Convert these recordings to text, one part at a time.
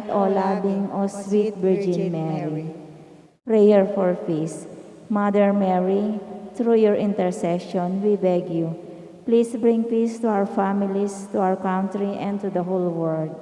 night, O loving, O sweet Virgin Mary. Prayer for peace. Mother Mary, through your intercession, we beg you, please bring peace to our families, to our country, and to the whole world.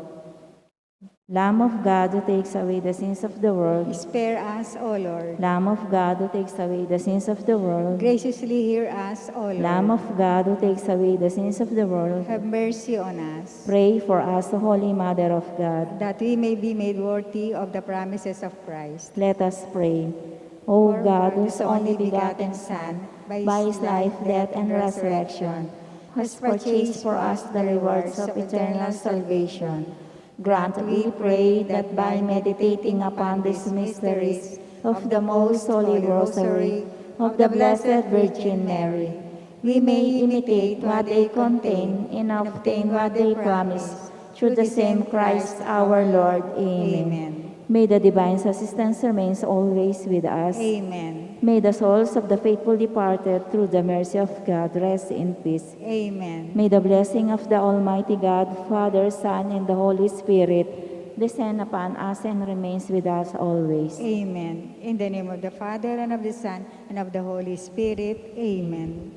Lamb of God who takes away the sins of the world, Spare us, O Lord. Lamb of God who takes away the sins of the world, Graciously hear us, O Lord. Lamb of God who takes away the sins of the world, Have mercy on us, pray for us, O Holy Mother of God. that we may be made worthy of the promises of Christ. Let us pray. O For God, whose only begotten Son, by his life, death, and resurrection, has purchased for us the rewards of eternal salvation, grant, we pray, that by meditating upon these mysteries of the most holy rosary of the Blessed Virgin Mary, we may imitate what they contain and obtain what they promise, through the same Christ our Lord. Amen. May the divine assistance remains always with us. Amen. May the souls of the faithful departed, through the mercy of God, rest in peace. Amen. May the blessing of the Almighty God, Father, Son, and the Holy Spirit descend upon us and remains with us always. Amen. In the name of the Father, and of the Son, and of the Holy Spirit. Amen.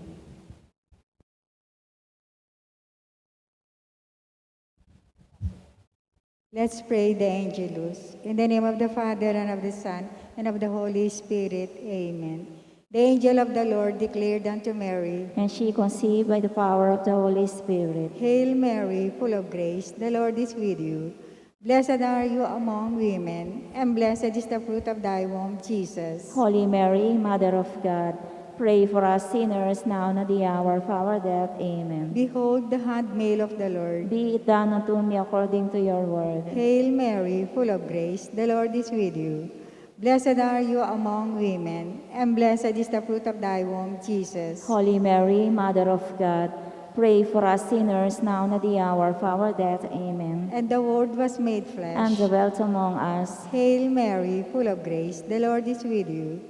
Let's pray the Angelus. In the name of the Father, and of the Son, and of the Holy Spirit. Amen. The angel of the Lord declared unto Mary, And she conceived by the power of the Holy Spirit. Hail Mary, full of grace, the Lord is with you. Blessed are you among women, and blessed is the fruit of thy womb, Jesus. Holy Mary, Mother of God, pray for us sinners now and at the hour of our death. Amen. Behold the handmaid of the Lord. Be it done unto me according to your word. Hail Mary, full of grace, the Lord is with you. Blessed are you among women, and blessed is the fruit of thy womb, Jesus. Holy Mary, Mother of God, pray for us sinners now and at the hour of our death. Amen. And the Word was made flesh. And dwelt among us. Hail Mary, full of grace, the Lord is with you.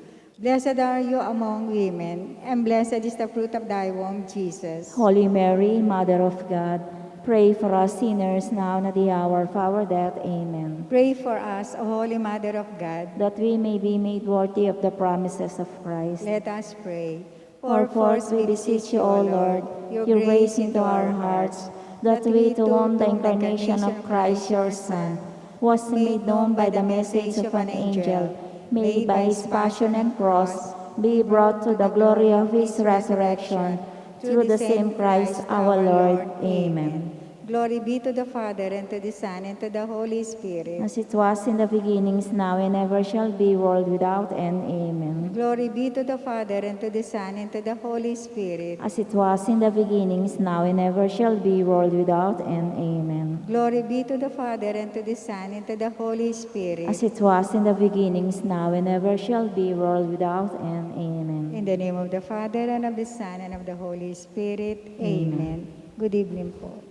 Blessed are you among women, and blessed is the fruit of thy womb, Jesus. Holy Mary, Mother of God, pray for us sinners now and at the hour of our death. Amen. Pray for us, O Holy Mother of God, that we may be made worthy of the promises of Christ. let us pray. For first we beseech you, O Lord, your grace into our hearts, that we, to whom the incarnation of Christ your Son was made known by the message of an angel, may by his passion and cross be brought to the glory of his resurrection, through the same Christ our Lord. Amen. Glory be to the Father, and to the Son, and to the Holy Spirit. As it was in the beginnings, now and ever shall be, world without end. Amen. Glory be to the Father, and to the Son, and to the Holy Spirit. As it was in the beginnings, now and ever shall be, world without end. Amen. Glory be to the Father, and to the Son, and to the Holy Spirit. As it was in the beginnings, now and ever shall be, world without end. Amen. In the name of the Father, and of the Son, and of the Holy Spirit. Amen. Good evening po.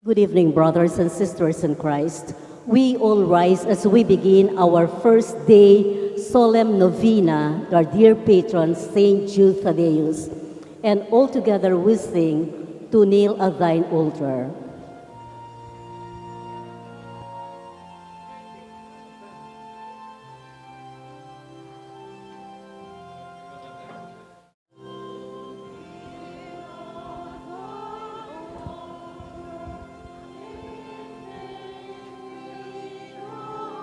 Good evening, brothers and sisters in Christ. We all rise as we begin our first day solemn novena to our dear patron, Saint Jude Thaddeus, and all together we sing, "To Kneel at Thine Altar."